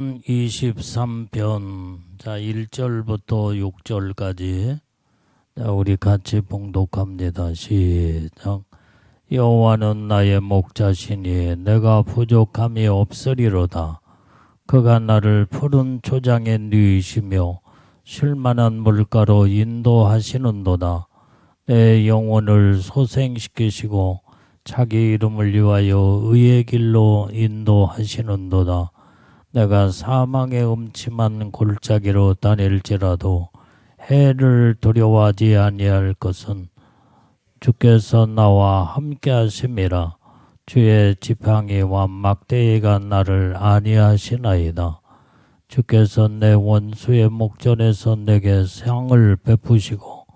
23편, 자, 1절부터 6절까지, 자, 우리 같이 봉독합니다. 시작. 여호와는 나의 목자시니 내가 부족함이 없으리로다. 그가 나를 푸른 초장에 누이시며 쉴만한 물가로 인도하시는도다. 내 영혼을 소생시키시고 자기 이름을 위하여 의의 길로 인도하시는도다. 내가 사망의 음침한 골짜기로 다닐지라도 해를 두려워하지 아니할 것은 주께서 나와 함께 하심이라. 주의 지팡이와 막대기가 나를 안위하시나이다. 주께서 내 원수의 목전에서 내게 상을 베푸시고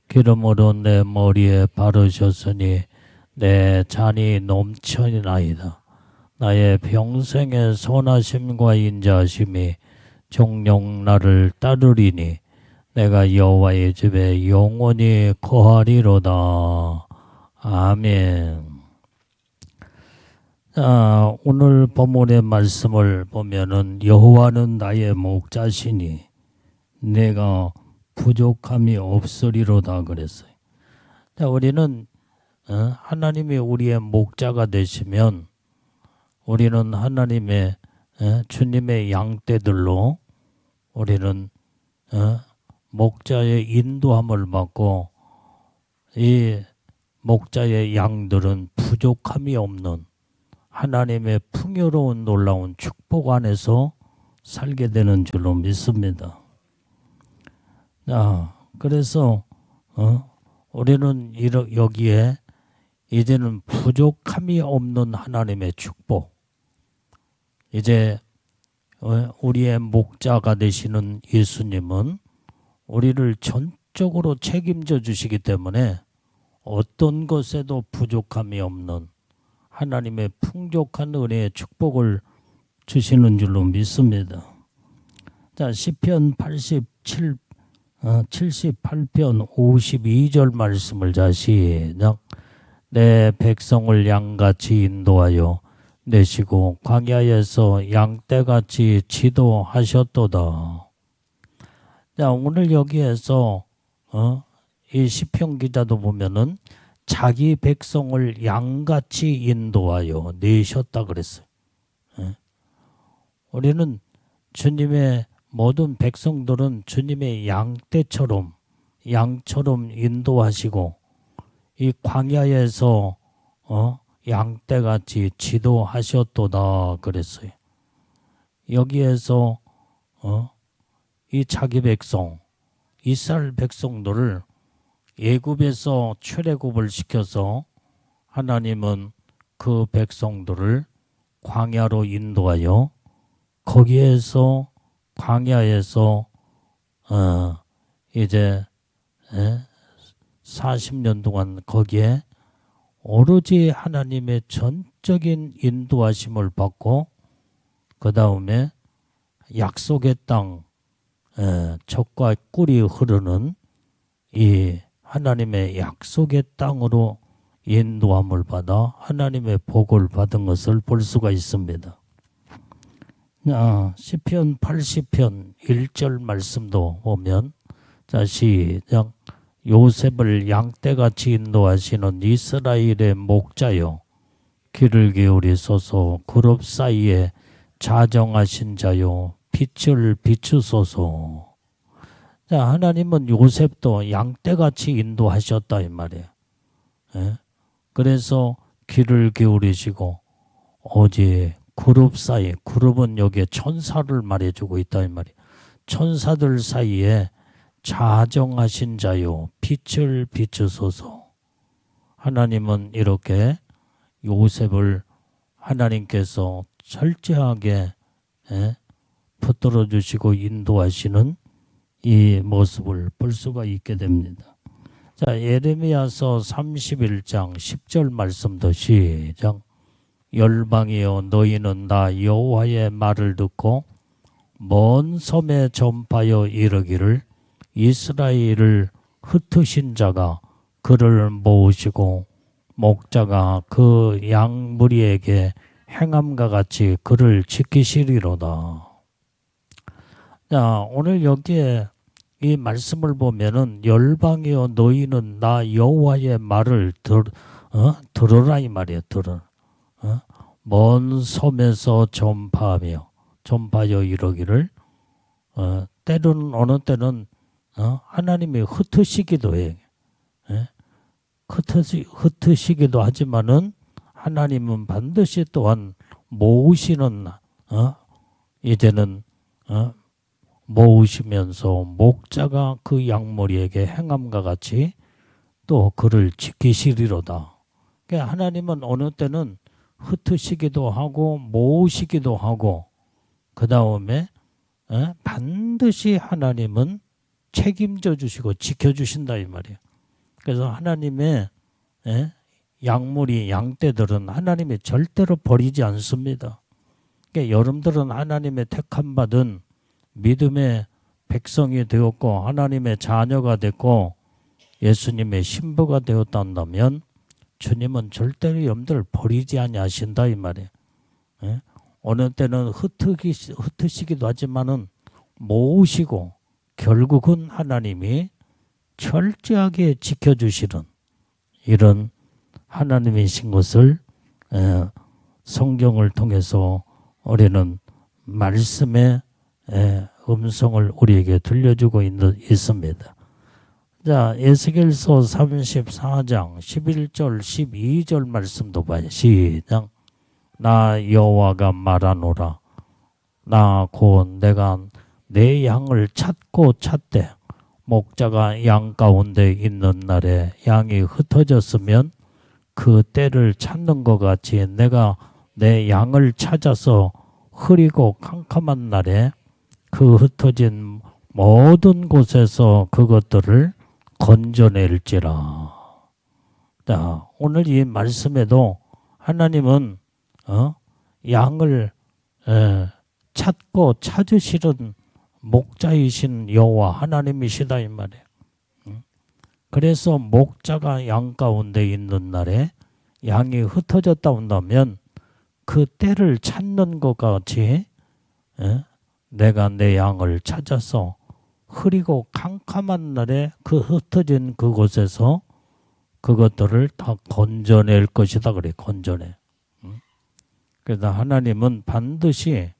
기름으로 내 머리에 바르셨으니 내 잔이 넘쳐나이다. 나의 평생의 선하심과 인자하심이 종종 나를 따르리니 내가 여호와의 집에 영원히 거하리로다. 아멘. 자, 오늘 본문의 말씀을 보면은 여호와는 나의 목자시니 내가 부족함이 없으리로다 그랬어요. 자, 우리는 하나님이 우리의 목자가 되시면 우리는 하나님의 주님의 양떼들로 우리는 목자의 인도함을 받고 이 목자의 양들은 부족함이 없는 하나님의 풍요로운 놀라운 축복 안에서 살게 되는 줄로 믿습니다. 자, 그래서 우리는 여기에 이제는 부족함이 없는 하나님의 축복, 이제 우리의 목자가 되시는 예수님은 우리를 전적으로 책임져 주시기 때문에 어떤 것에도 부족함이 없는 하나님의 풍족한 은혜의 축복을 주시는 줄로 믿습니다. 자, 시편 78편 52절 말씀을 자 시작. 내 백성을 양같이 인도하여 내시고 광야에서 양떼같이 지도하셨도다. 자, 오늘 여기에서 이 시편 기자도 보면은 자기 백성을 양같이 인도하여 내셨다 그랬어요. 우리는 주님의 모든 백성들은 주님의 양떼처럼 양처럼 인도하시고 이 광야에서 양떼같이 지도하셨도다 그랬어요. 여기에서 이 자기 백성 이스라엘 백성들을 애굽에서 출애굽을 시켜서 하나님은 그 백성들을 광야로 인도하여 거기에서 광야에서 이제 40년 동안 거기에 오로지 하나님의 전적인 인도하심을 받고 그 다음에 약속의 땅 젖과 꿀이 흐르는 이 하나님의 약속의 땅으로 인도함을 받아 하나님의 복을 받은 것을 볼 수가 있습니다. 시편 80편 1절 말씀도 보면 자 시작. 요셉을 양떼같이 인도하시는 이스라엘의 목자여 귀를 기울이소서. 그룹 사이에 자정하신 자여 빛을 비추소서. 자, 하나님은 요셉도 양떼같이 인도하셨다 이 말이에요. 그래서 귀를 기울이시고 오직 그룹 사이, 그룹은 여기에 천사를 말해주고 있다 이 말이에요. 천사들 사이에 자정하신 자요 빛을 비추소서. 하나님은 이렇게 요셉을 하나님께서 철저하게 붙들어 주시고 인도하시는 이 모습을 볼 수가 있게 됩니다. 자, 예레미야서 31장 10절 말씀도 시작. 열방이여 너희는 나 여호와의 말을 듣고 먼 섬에 전파하여 이르기를 이스라엘을 흩으신 자가 그를 모으시고 목자가 그 양 무리에게 행함과 같이 그를 지키시리로다. 자, 오늘 여기에 이 말씀을 보면은 열방이여 너희는 나 여호와의 말을 들으라 이 말이에요. 들어. 먼 섬에서 전파하여 이르기를 때로는 어느 때는 하나님이 흩으시기도 해요. 예? 흩으시기도 하지만은 하나님은 반드시 또한 모으시는 이제는 모으시면서 목자가 그 양머리에게 행함과 같이 또 그를 지키시리로다. 그러니까 하나님은 어느 때는 흩으시기도 하고 모으시기도 하고 그 다음에 반드시 하나님은 책임져 주시고 지켜주신다 이 말이에요. 그래서 하나님의 양물이 양떼들은 하나님이 절대로 버리지 않습니다. 그러니까 여러분들은 하나님의 택함 받은 믿음의 백성이 되었고 하나님의 자녀가 됐고 예수님의 신부가 되었다면 주님은 절대로 여러분들을 버리지 아니하신다 이 말이에요. 어느 때는 흩으시기도 하지만은 모으시고 결국은 하나님이 철저하게 지켜주시는 이런 하나님이신 것을 성경을 통해서 우리는 말씀의 음성을 우리에게 들려주고 있습니다. 자, 에스겔서 34장 11절 12절 말씀도 봐요. 시작. 나 여호와가 말하노라. 나 곧 내가 내 양을 찾고 찾되 목자가 양 가운데 있는 날에 양이 흩어졌으면 그 때를 찾는 것 같이 내가 내 양을 찾아서 흐리고 캄캄한 날에 그 흩어진 모든 곳에서 그것들을 건져낼지라. 자, 오늘 이 말씀에도 하나님은 양을 찾고 찾으시는 목자이신 여호와 하나님이시다 이 말이에요. 그래서 목자가 양 가운데 있는 날에 양이 흩어졌다 온다면 그 때를 찾는 것 같이 내가 내 양을 찾아서 흐리고 캄캄한 날에 그 흩어진 그곳에서 그것들을 다 건져낼 것이다 그래. 건져내. 그래서 하나님은 반드시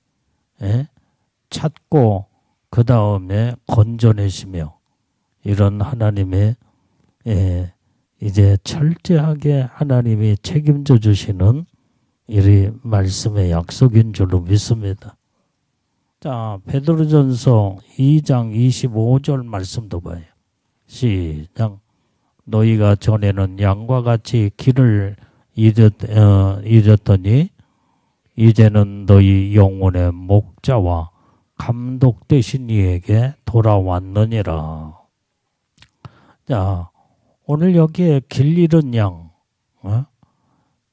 찾고 그 다음에 건져내시며 이런 하나님의 이제 철저하게 하나님이 책임져 주시는 이 말씀의 약속인 줄로 믿습니다. 자, 베드로전서 2장 25절 말씀도 봐요. 시작. 너희가 전에는 양과 같이 길을 잃었더니 이제는 너희 영혼의 목자와 감독 되신 이에게 돌아왔느니라. 자, 오늘 여기에 길 잃은 양.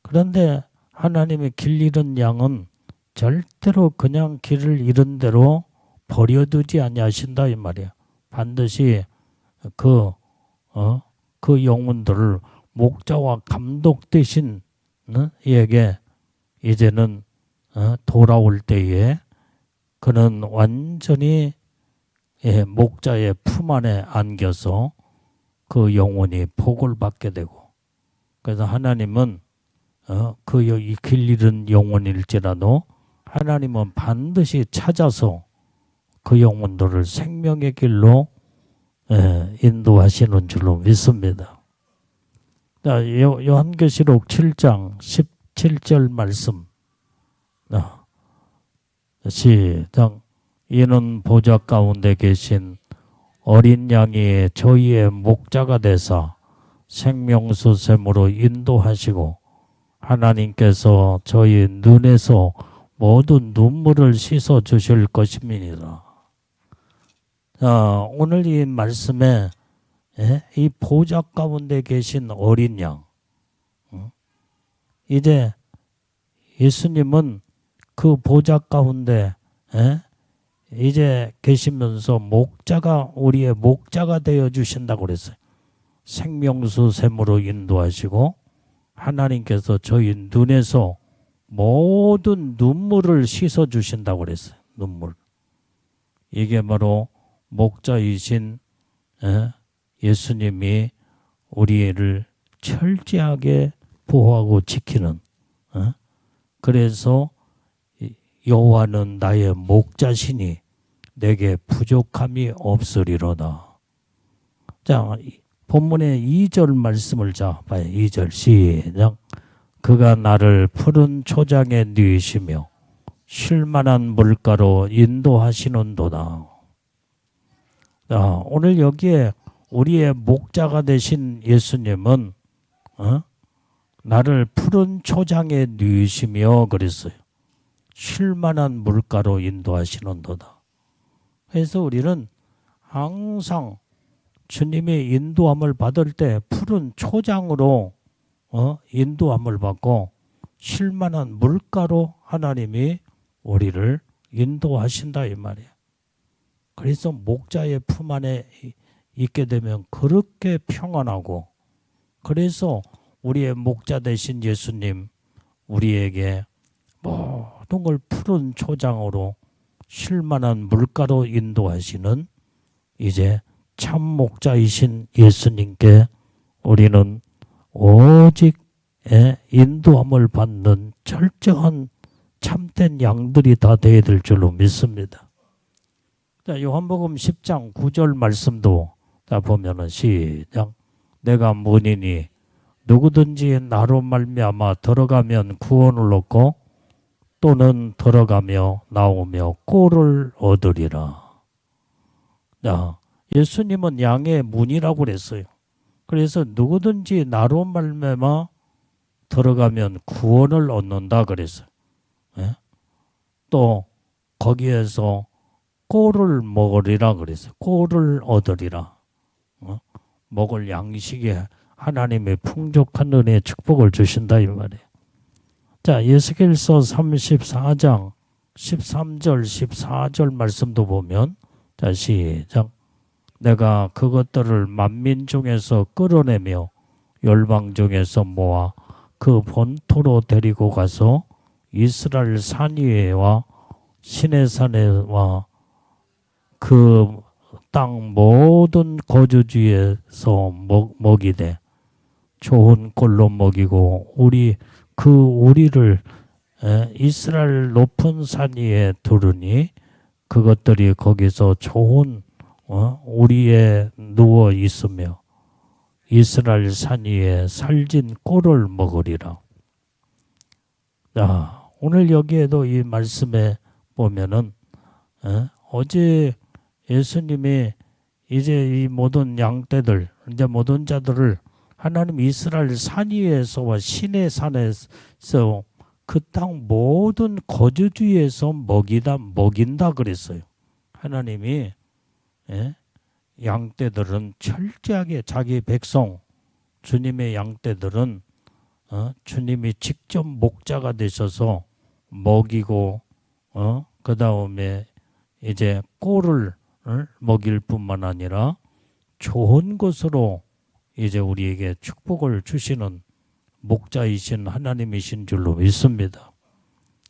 그런데 하나님의 길 잃은 양은 절대로 그냥 길을 잃은 대로 버려두지 아니하신다 이 말이야. 반드시 그 영혼들을 목자와 감독 되신 이에게 이제는 돌아올 때에 그는 완전히 목자의 품 안에 안겨서 그 영혼이 복을 받게 되고 그래서 하나님은 그 길 잃은 영혼일지라도 하나님은 반드시 찾아서 그 영혼들을 생명의 길로 인도하시는 줄로 믿습니다. 자, 요한계시록 7장 17절 말씀 시작. 이는 보좌 가운데 계신 어린 양이 저희의 목자가 되사 생명수샘으로 인도하시고 하나님께서 저희 눈에서 모든 눈물을 씻어 주실 것입니다. 자, 오늘 이 말씀에 이 보좌 가운데 계신 어린 양 이제 예수님은 그 보좌 가운데 이제 계시면서 목자가 우리의 목자가 되어 주신다고 그랬어요. 생명수 샘으로 인도하시고 하나님께서 저희 눈에서 모든 눈물을 씻어 주신다고 그랬어요. 눈물. 이게 바로 목자이신 예수님이 우리를 철저하게 보호하고 지키는, 그래서 여호와는 나의 목자시니 내게 부족함이 없으리로다. 자, 본문의 2절 말씀을 봐요. 2절 시작. 그가 나를 푸른 초장에 누이시며 쉴만한 물가로 인도하시는도다. 자, 오늘 여기에 우리의 목자가 되신 예수님은 나를 푸른 초장에 누이시며 그랬어요. 쉴만한 물가로 인도하시는도다. 그래서 우리는 항상 주님의 인도함을 받을 때 푸른 초장으로 인도함을 받고 쉴만한 물가로 하나님이 우리를 인도하신다 이 말이에요. 그래서 목자의 품 안에 있게 되면 그렇게 평안하고, 그래서 우리의 목자 되신 예수님 우리에게 모든 걸 푸른 초장으로 쉴만한 물가로 인도하시는 이제 참 목자이신 예수님께 우리는 오직 인도함을 받는 철저한 참된 양들이 다 되어야 될 줄로 믿습니다. 자, 요한복음 10장 9절 말씀도 다 보면은 시작. 내가 문이니 누구든지 나로 말미암아 들어가면 구원을 얻고 또는 들어가며 나오며 꼴을 얻으리라. 자, 예수님은 양의 문이라고 그랬어요. 그래서 누구든지 나로 말미암아 들어가면 구원을 얻는다 그랬어요. 또 거기에서 꼴을 먹으리라 그랬어요. 꼴을 얻으리라. 먹을 양식에 하나님의 풍족한 은혜의 축복을 주신다 이 말이에요. 자, 에스겔서 34장 13절 14절 말씀도 보면, 자, 시작. 내가 그것들을 만민 중에서 끌어내며 열방 중에서 모아 그 본토로 데리고 가서 이스라엘 산 위에와 시내산에와 그 땅 모든 거주지에서 먹이되 좋은 꼴로 먹이고 우리를 이스라엘 높은 산 위에 두르니 그것들이 거기서 좋은 우리에 누워 있으며 이스라엘 산 위에 살진 꼴을 먹으리라. 자, 오늘 여기에도 이 말씀에 보면은 어제 예수님이 이제 이 모든 양떼들, 이제 모든 자들을 하나님 이스라엘 산 위에서와 시내 산에서 그 땅 모든 거주지에서 먹인다 그랬어요. 하나님이 양떼들은 철저하게 자기 백성, 주님의 양떼들은 주님이 직접 목자가 되셔서 먹이고 그 다음에 이제 꼴을 먹일 뿐만 아니라 좋은 것으로 이제 우리에게 축복을 주시는 목자이신 하나님이신 줄로 믿습니다.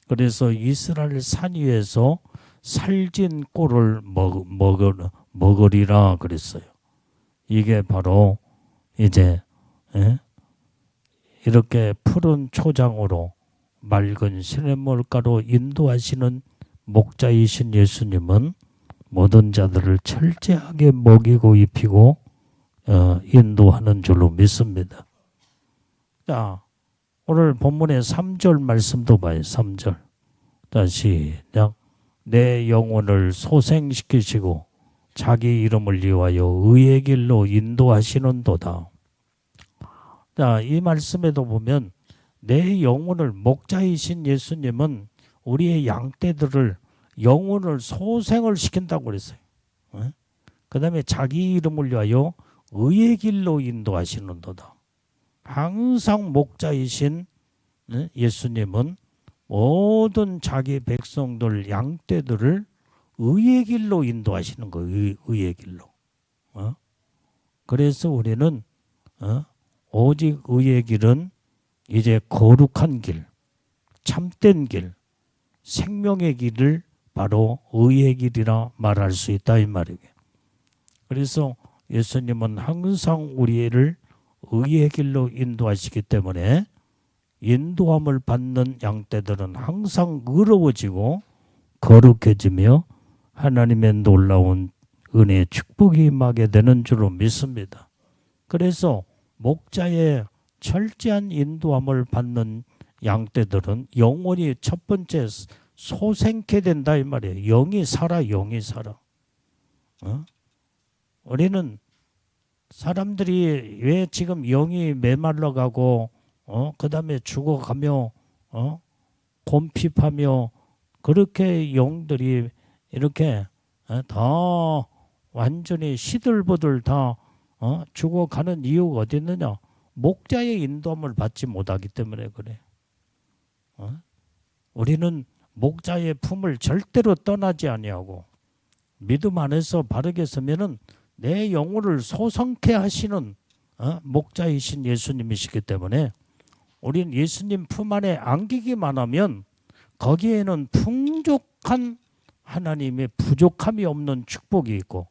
그래서 이스라엘 산 위에서 살진 꼴을 먹으리라 그랬어요. 이게 바로 이제 이렇게 푸른 초장으로 맑은 시냇물가로 인도하시는 목자이신 예수님은 모든 자들을 철저하게 먹이고 입히고 인도하는 줄로 믿습니다. 자, 오늘 본문의 3절 말씀도 봐요. 3절. 다시 시작. 내 영혼을 소생시키시고 자기 이름을 위하여 의의 길로 인도하시는도다. 자, 이 말씀에도 보면 내 영혼을, 목자이신 예수님은 우리의 양떼들을 영혼을 소생을 시킨다고 그랬어요. 그 다음에 자기 이름을 위하여 의의 길로 인도하시는도다. 항상 목자이신 예수님은 모든 자기 백성들, 양떼들을 의의 길로 인도하시는 거예요. 의의 길로. 그래서 우리는 오직 의의 길은 이제 거룩한 길, 참된 길, 생명의 길을 바로 의의 길이라 말할 수 있다 이 말이에요. 그래서 예수님은 항상 우리를 의의 길로 인도하시기 때문에 인도함을 받는 양떼들은 항상 의로워지고 거룩해지며 하나님의 놀라운 은혜의 축복이 임하게 되는 줄로 믿습니다. 그래서 목자의 철저한 인도함을 받는 양떼들은 영원히 첫 번째 소생케 된다 이 말이에요. 영이 살아. 우리는 사람들이 왜 지금 영이 메말라가고 그 다음에 죽어가며 곰핍하며 그렇게 영들이 이렇게 다 완전히 시들버들 다 죽어가는 이유가 어디 있느냐? 목자의 인도함을 받지 못하기 때문에 그래. 우리는 목자의 품을 절대로 떠나지 아니하고 믿음 안에서 바르게 서면은 내 영혼을 소성케 하시는 목자이신 예수님이시기 때문에 우리는 예수님 품 안에 안기기만 하면 거기에는 풍족한 하나님의 부족함이 없는 축복이 있고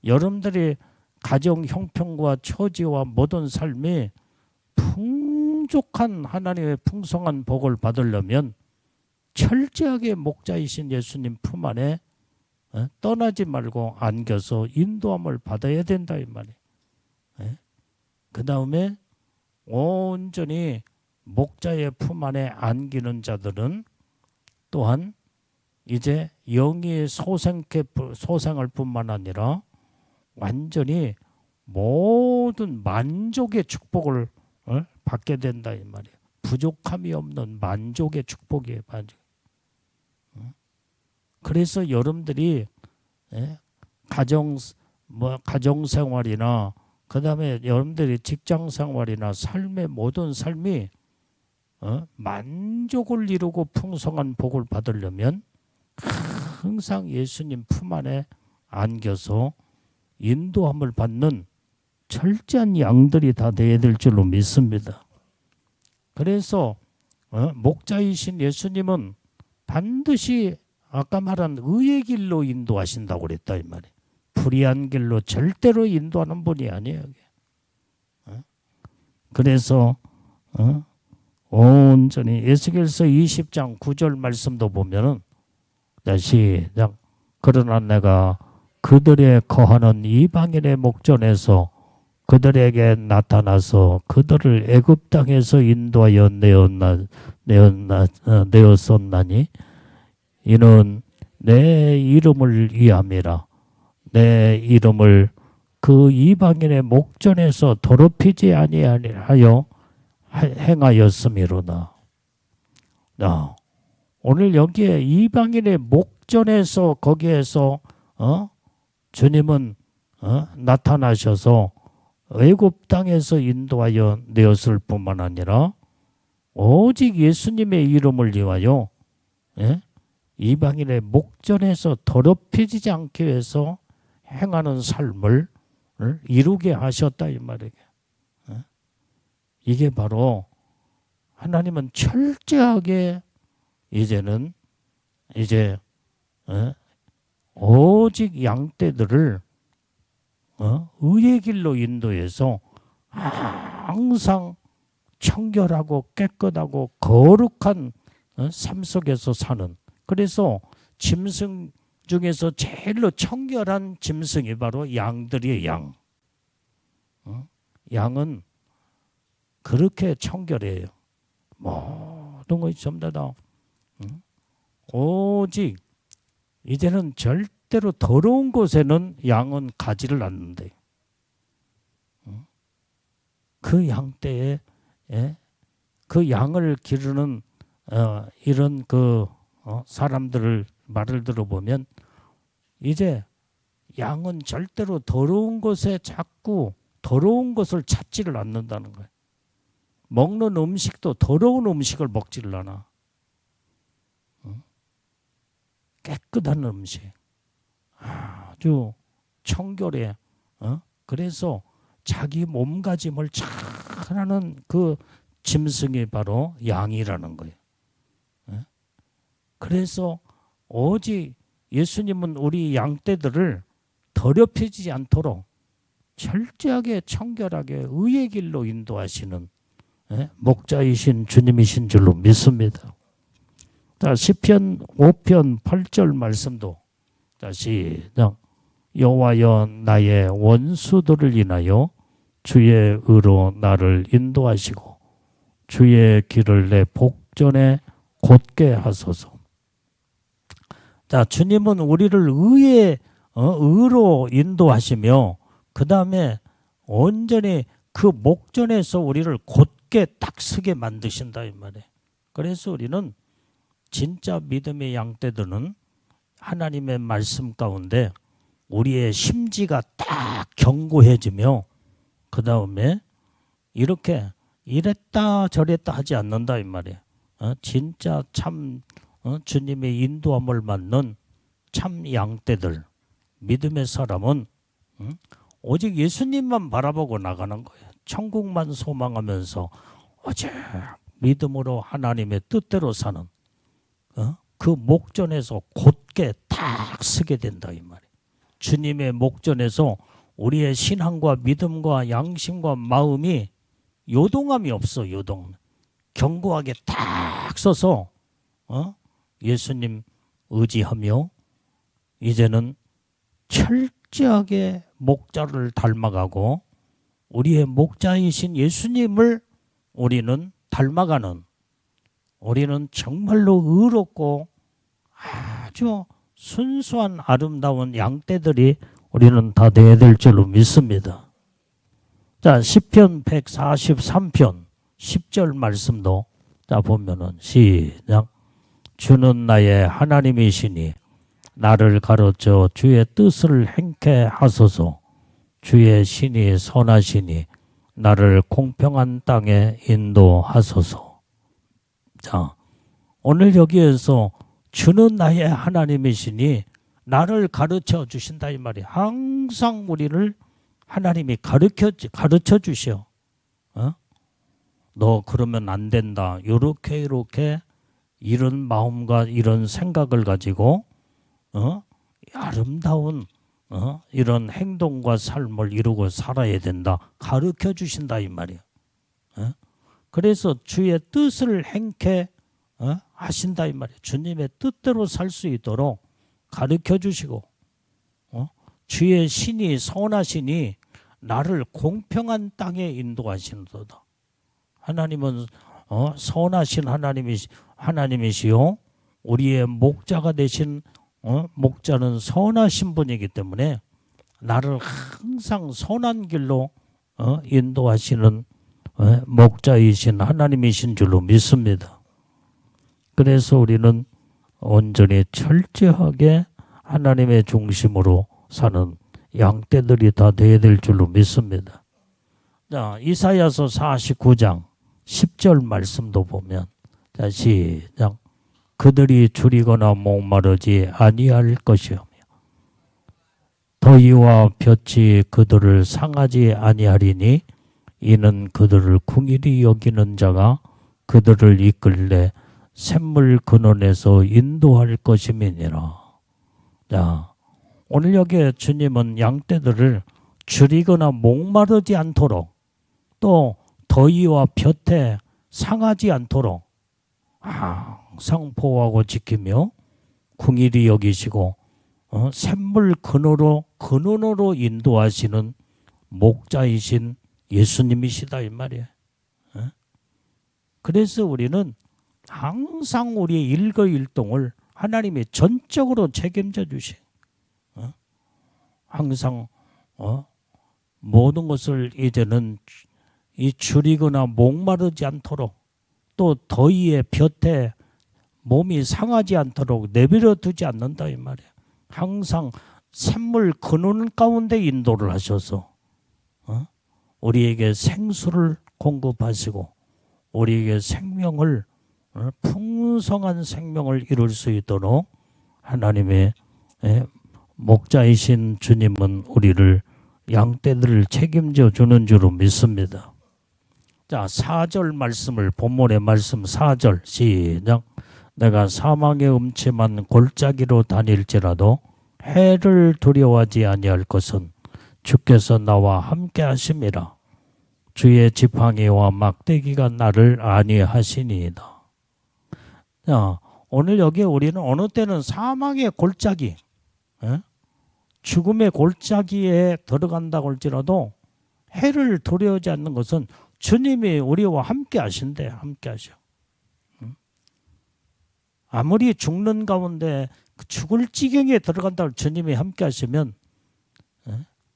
여러분들이 가정 형편과 처지와 모든 삶이 풍족한 하나님의 풍성한 복을 받으려면 철저하게 목자이신 예수님 품 안에 떠나지 말고 안겨서 인도함을 받아야 된다 이 말이에요. 그 다음에 온전히 목자의 품 안에 안기는 자들은 또한 이제 영이 소생할 뿐만 아니라 완전히 모든 만족의 축복을 받게 된다 이 말이에요. 부족함이 없는 만족의 축복이에요. 그래서 여러분들이 가정생활이나 그 다음에 여러분들이 직장생활이나 삶의 모든 삶이 만족을 이루고 풍성한 복을 받으려면 항상 예수님 품 안에 안겨서 인도함을 받는 철저한 양들이 다 되어야 될 줄로 믿습니다. 그래서 목자이신 예수님은 반드시 아까 말한 의의 길로 인도하신다고 그랬다 이 말이에요. 불의한 길로 절대로 인도하는 분이 아니에요. 그래서 온전히 에스겔서 20장 9절 말씀도 보면은 시작. 그러나 내가 그들의 거하는 이방인의 목전에서 그들에게 나타나서 그들을 애굽 땅에서 인도하여 내었었나니 이는 내 이름을 위함이라. 내 이름을 그 이방인의 목전에서 더럽히지 아니하여 행하였음이로다. 오늘 여기에 이방인의 목전에서 거기에서 주님은 나타나셔서 애굽 땅에서 인도하여 내었을 뿐만 아니라 오직 예수님의 이름을 위하여 이방인의 목전에서 더럽혀지지 않기 위해서 행하는 삶을 이루게 하셨다 이 말이에요. 이게 바로 하나님은 철저하게 이제는 오직 양떼들을 의의 길로 인도해서 항상 청결하고 깨끗하고 거룩한 삶 속에서 사는. 그래서 짐승 중에서 제일로 청결한 짐승이 바로 양들이에요. 양. 양은 그렇게 청결해요. 모든 것이 전부 다 오직 이제는 절대로 더러운 곳에는 양은 가지를 않는데 그 양떼에 그 양을 기르는 이런 사람들을 말을 들어보면 이제 양은 절대로 더러운 곳에 자꾸 더러운 것을 찾지를 않는다는 거예요. 먹는 음식도 더러운 음식을 먹지를 않아. 깨끗한 음식. 아주 청결해. 그래서 자기 몸가짐을 잘하는 그 짐승이 바로 양이라는 거예요. 그래서 오직 예수님은 우리 양떼들을 더럽혀지지 않도록 철저하게 청결하게 의의 길로 인도하시는 목자이신 주님이신 줄로 믿습니다. 자, 시편 5편 8절 말씀도 자, 시작. 여호와여 나의 원수들을 인하여 주의 의로 나를 인도하시고 주의 길을 내 복전에 곧게 하소서. 자, 주님은 우리를 의로 인도하시며 그 다음에 온전히 그 목전에서 우리를 곧게 딱 서게 만드신다 이 말이에요. 그래서 우리는 진짜 믿음의 양떼들은 하나님의 말씀 가운데 우리의 심지가 딱 견고해지며 그 다음에 이렇게 이랬다 저랬다 하지 않는다 이 말이에요. 진짜 참 주님의 인도함을 받는 참 양떼들, 믿음의 사람은 오직 예수님만 바라보고 나가는 거예요. 천국만 소망하면서 오직 믿음으로 하나님의 뜻대로 사는 그 목전에서 곧게 딱 서게 된다 이 말이에요. 주님의 목전에서 우리의 신앙과 믿음과 양심과 마음이 요동함이 없어. 요동 견고하게 딱 서서 예수님 의지하며 이제는 철저하게 목자를 닮아가고 우리의 목자이신 예수님을 우리는 닮아가는, 우리는 정말로 의롭고 아주 순수한 아름다운 양떼들이 우리는 다 돼야 될 줄로 믿습니다. 자, 시편 143편 10절 말씀도 자 보면은 시작. 주는 나의 하나님이시니 나를 가르쳐 주의 뜻을 행케 하소서. 주의 신이 선하시니 나를 공평한 땅에 인도하소서. 자, 오늘 여기에서 주는 나의 하나님이시니 나를 가르쳐 주신다 이 말이에요. 항상 우리를 하나님이 가르쳐 주셔. 너 그러면 안 된다. 이렇게 이런 마음과 이런 생각을 가지고 아름다운 이런 행동과 삶을 이루고 살아야 된다. 가르쳐 주신다 이 말이에요. 그래서 주의 뜻을 행케 하신다 이 말이에요. 주님의 뜻대로 살 수 있도록 가르쳐 주시고 주의 신이 선하시니 나를 공평한 땅에 인도하시는도다. 하나님은 선하신 하나님이시요 우리의 목자가 되신 목자는 선하신 분이기 때문에 나를 항상 선한 길로 인도하시는 목자이신 하나님이신 줄로 믿습니다. 그래서 우리는 온전히 철저하게 하나님의 중심으로 사는 양떼들이 다 되어야 될 줄로 믿습니다. 자, 이사야서 49장 10절 말씀도 보면 자, 시작. 그들이 줄이거나 목마르지 아니할 것이오며 더위와 볕이 그들을 상하지 아니하리니 이는 그들을 궁일이 여기는 자가 그들을 이끌래 샘물 근원에서 인도할 것임이니라. 자, 오늘 여기에 주님은 양떼들을 줄이거나 목마르지 않도록 또 더위와 볕에 상하지 않도록 항상 보호하고 지키며 궁일이 여기시고 샘물 근원으로 인도하시는 목자이신 예수님이시다 이 말이에요. 그래서 우리는 항상 우리의 일거일동을 하나님이 전적으로 책임져 주시. 항상 모든 것을 이제는 이 줄이거나 목마르지 않도록 또 더위에 볕에 몸이 상하지 않도록 내버려 두지 않는다 이 말이에요. 항상 샘물 근원 가운데 인도를 하셔서 우리에게 생수를 공급하시고 우리에게 생명을 풍성한 생명을 이룰 수 있도록 하나님의 목자이신 주님은 우리를 양떼들을 책임져 주는 줄로 믿습니다. 자, 4절 말씀을 본문의 말씀 4절 시작. 내가 사망의 음침한 골짜기로 다닐지라도 해를 두려워하지 아니할 것은 주께서 나와 함께 하심이라. 주의 지팡이와 막대기가 나를 안위하시니이다. 자, 오늘 여기 우리는 어느 때는 사망의 골짜기, 죽음의 골짜기에 들어간다고 할지라도 해를 두려워하지 않는 것은 주님이 우리와 함께 하신대. 함께 하셔. 아무리 죽는 가운데 죽을 지경에 들어간다고 주님이 함께 하시면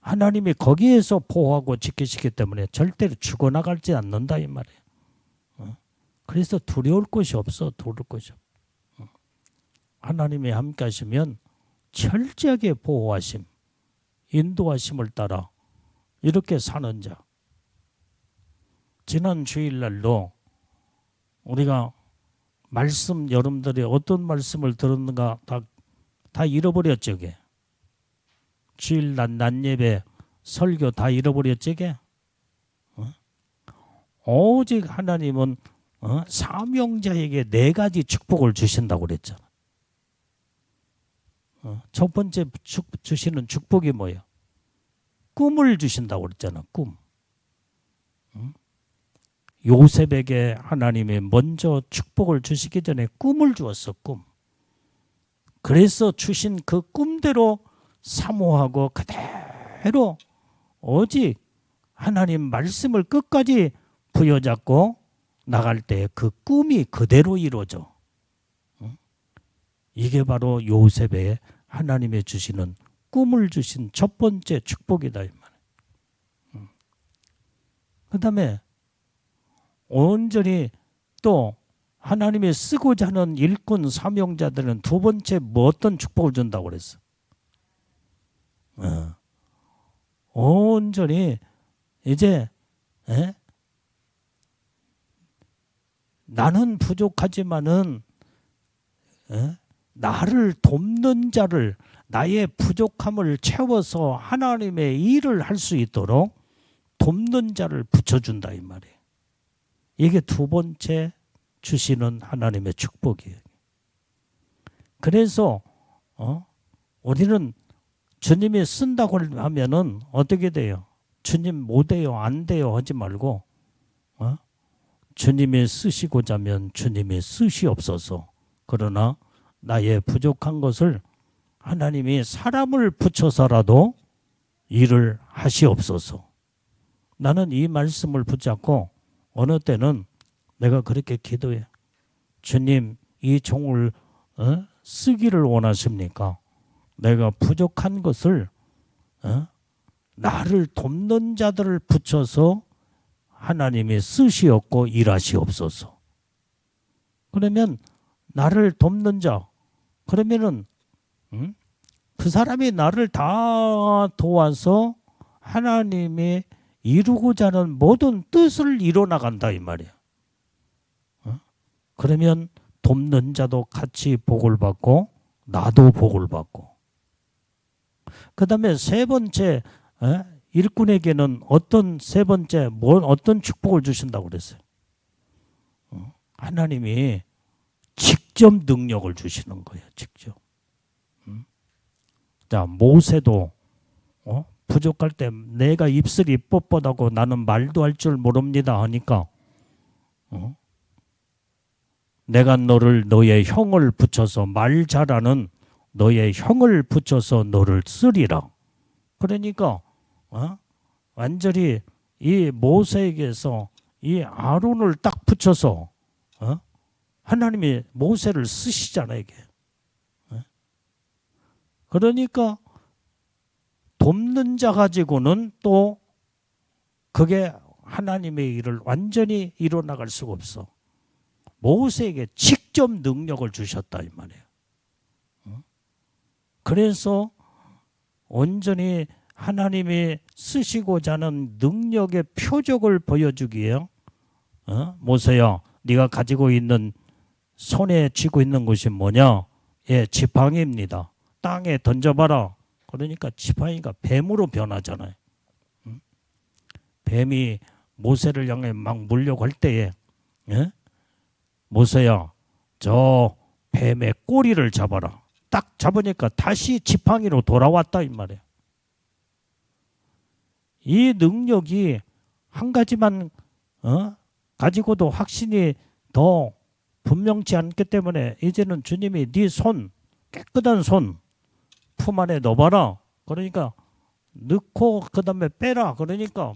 하나님이 거기에서 보호하고 지키시기 때문에 절대로 죽어나가지 않는다 이 말이에요. 그래서 두려울 것이 없어. 두려울 것이 없어. 하나님이 함께 하시면 철저하게 보호하심, 인도하심을 따라 이렇게 사는 자. 지난 주일날도 우리가 말씀, 여러분들이 어떤 말씀을 들었는가 다 잃어버렸죠. 이게. 주일날 낮예배 설교 다 잃어버렸죠. 이게. 오직 하나님은 사명자에게 4가지 축복을 주신다고 그랬잖아. 첫 번째 주시는 축복이 뭐예요? 꿈을 주신다고 그랬잖아. 꿈. 요셉에게 하나님이 먼저 축복을 주시기 전에 꿈을 주었어. 꿈. 그래서 주신 그 꿈대로 사모하고 그대로 오직 하나님 말씀을 끝까지 부여잡고 나갈 때 그 꿈이 그대로 이루어져. 이게 바로 요셉의 하나님의 주시는 꿈을 주신 첫 번째 축복이다. 그 다음에 온전히 또 하나님이 쓰고자 하는 일꾼 사명자들은 두 번째 뭐 어떤 축복을 준다고 그랬어? 온전히 이제 나는 부족하지만은 나를 돕는 자를 나의 부족함을 채워서 하나님의 일을 할 수 있도록 돕는 자를 붙여준다 이 말이에요. 이게 두 번째 주시는 하나님의 축복이에요. 그래서 우리는 주님이 쓴다고 하면은 어떻게 돼요? 주님 못해요, 안 돼요 하지 말고 주님이 쓰시고자 하면 주님이 쓰시옵소서. 그러나 나의 부족한 것을 하나님이 사람을 붙여서라도 일을 하시옵소서. 나는 이 말씀을 붙잡고 어느 때는 내가 그렇게 기도해. 주님, 이 종을 쓰기를 원하십니까? 내가 부족한 것을 나를 돕는 자들을 붙여서 하나님이 쓰시옵고 일하시옵소서. 그러면 나를 돕는 자, 그러면은 그 사람이 나를 다 도와서 하나님이 이루고자 하는 모든 뜻을 이뤄나간다 이 말이야. 그러면 돕는 자도 같이 복을 받고 나도 복을 받고. 그 다음에 세 번째 일꾼에게는 어떤 세 번째 어떤 축복을 주신다고 그랬어요? 하나님이 직접 능력을 주시는 거예요. 직접. 자, 모세도 부족할 때 내가 입술이 뻣뻣하고 나는 말도 할 줄 모릅니다 하니까 내가 너의 형을 붙여서 말 잘하는 너의 형을 붙여서 너를 쓰리라. 그러니까 완전히 이 모세에게서 이 아론을 딱 붙여서 하나님이 모세를 쓰시잖아요. 이게. 그러니까 돕는 자 가지고는 또 그게 하나님의 일을 완전히 이뤄나갈 수가 없어. 모세에게 직접 능력을 주셨다 이 말이에요. 그래서 온전히 하나님이 쓰시고자 하는 능력의 표적을 보여주기에 모세야 네가 가지고 있는 손에 쥐고 있는 것이 뭐냐? 예, 지팡이입니다. 땅에 던져봐라. 그러니까 지팡이가 뱀으로 변하잖아요. 뱀이 모세를 향해 막 물려고 할 때에 모세야 저 뱀의 꼬리를 잡아라. 딱 잡으니까 다시 지팡이로 돌아왔다 이 말이에요. 이 능력이 한 가지만 가지고도 확신이 더 분명치 않기 때문에 이제는 주님이 네 손, 깨끗한 손 품 안에 넣어봐라. 그러니까 넣고 그 다음에 빼라. 그러니까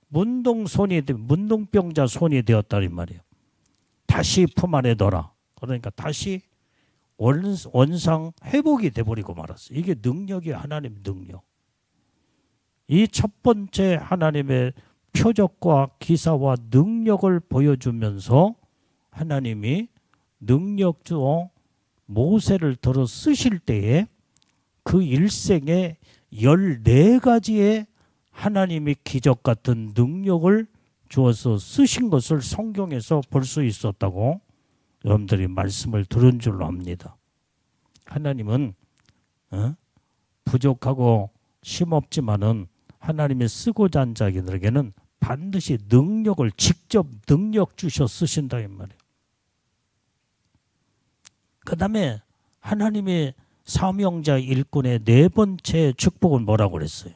문둥병자 손이 되었다 이 말이에요. 다시 품 안에 넣어라. 그러니까 다시 원상 회복이 돼버리고 말았어요. 이게 능력이 하나님 능력. 이 첫 번째 하나님의 표적과 기사와 능력을 보여주면서 하나님이 능력주어 모세를 들어 쓰실 때에 그 일생에 14가지의 하나님이 기적 같은 능력을 주어서 쓰신 것을 성경에서 볼 수 있었다고 여러분들이 말씀을 들은 줄로 압니다. 하나님은 부족하고 심없지만은 하나님이 쓰고자 한 자들에게는 반드시 능력을 직접 능력 주셔 쓰신다 이 말이에요. 그 다음에 하나님이 사명자 일꾼의 네 번째 축복은 뭐라고 그랬어요?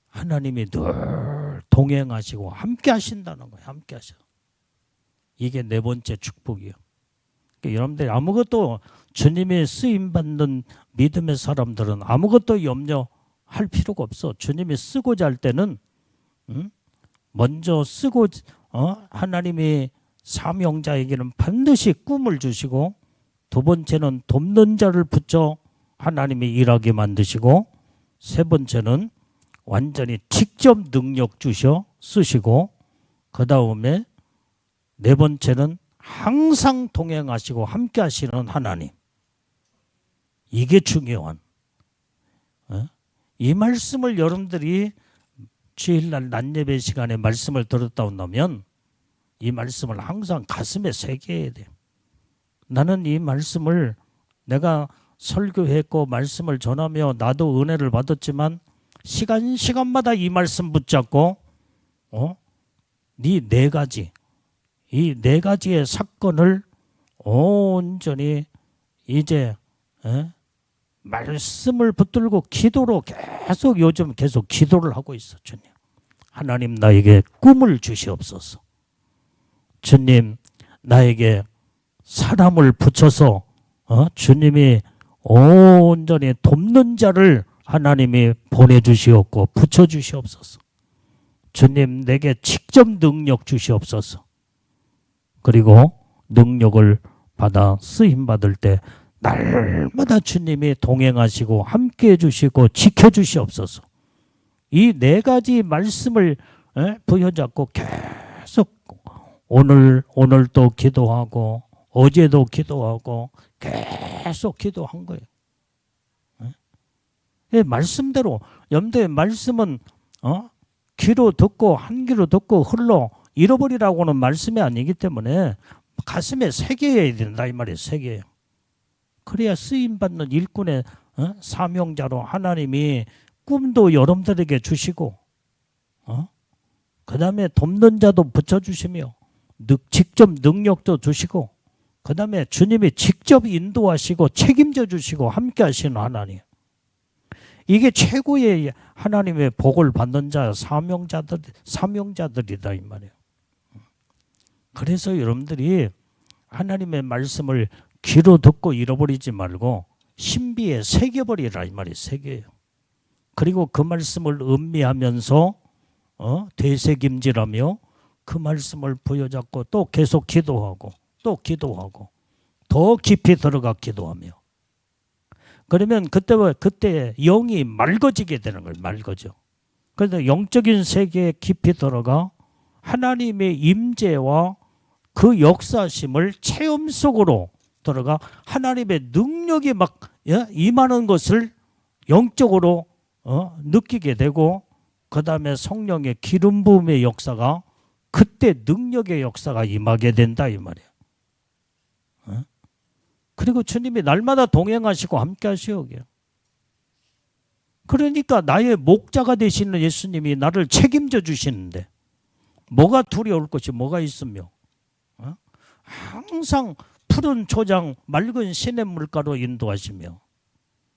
하나님이 늘 동행하시고 함께 하신다는 거예요. 함께 하셔. 이게 네 번째 축복이에요. 그러니까 여러분들이 아무것도 주님의 쓰임받는 믿음의 사람들은 아무것도 염려할 필요가 없어. 주님이 쓰고자 할 때는 먼저 쓰고 하나님이 사명자에게는 반드시 꿈을 주시고 두 번째는 돕는 자를 붙여 하나님이 일하게 만드시고 세 번째는 완전히 직접 능력 주셔 쓰시고 그 다음에 네 번째는 항상 동행하시고 함께 하시는 하나님. 이게 중요한. 이 말씀을 여러분들이 주일날 낮예배 시간에 말씀을 들었다 온다면 이 말씀을 항상 가슴에 새겨야 돼요. 나는 이 말씀을 내가 설교했고 말씀을 전하며 나도 은혜를 받았지만 시간마다 이 말씀 붙잡고 이 네 가지의 사건을 온전히 이제 말씀을 붙들고 기도로 요즘 계속 기도를 하고 있어. 주님, 하나님 나에게 꿈을 주시옵소서. 주님, 나에게 사람을 붙여서 주님이 온전히 돕는 자를 하나님이 보내주시옵고 붙여주시옵소서. 주님, 내게 직접 능력 주시옵소서. 그리고 능력을 받아 쓰임받을 때 날마다 주님이 동행하시고 함께해 주시고 지켜주시옵소서. 이 네 가지 말씀을 부여잡고 계속 오늘도 기도하고 어제도 기도하고 계속 기도한 거예요. 말씀대로 염두에 말씀은 귀로 듣고 한 귀로 듣고 흘러 잃어버리라고는 말씀이 아니기 때문에 가슴에 새겨야 된다 이 말이에요. 새겨요. 그래야 쓰임받는 일꾼의 사명자로 하나님이 꿈도 여러분들에게 주시고 그 다음에 돕는 자도 붙여주시며 직접 능력도 주시고 그 다음에 주님이 직접 인도하시고 책임져 주시고 함께 하시는 하나님. 이게 최고의 하나님의 복을 받는 자 사명자들이다 이 말이에요. 그래서 여러분들이 하나님의 말씀을 귀로 듣고 잃어버리지 말고 신비에 새겨버리라 이 말이에요. 새겨요. 그리고 그 말씀을 음미하면서 되새김질하며 그 말씀을 부여잡고 또 계속 기도하고 또 기도하고 더 깊이 들어가 기도하며 그러면 그때 영이 맑아지게 되는 거예요. 맑아져. 그래서 영적인 세계에 깊이 들어가 하나님의 임재와 그 역사심을 체험 속으로 들어가 하나님의 능력이 막 임하는 것을 영적으로 느끼게 되고 그 다음에 성령의 기름 부음의 역사가 그때 능력의 역사가 임하게 된다 이 말이에요. 그리고 주님이 날마다 동행하시고 함께 하시오게요. 그러니까 나의 목자가 되시는 예수님이 나를 책임져 주시는데 뭐가 두려울 것이 뭐가 있으며 항상 푸른 초장 맑은 시냇물가로 인도하시며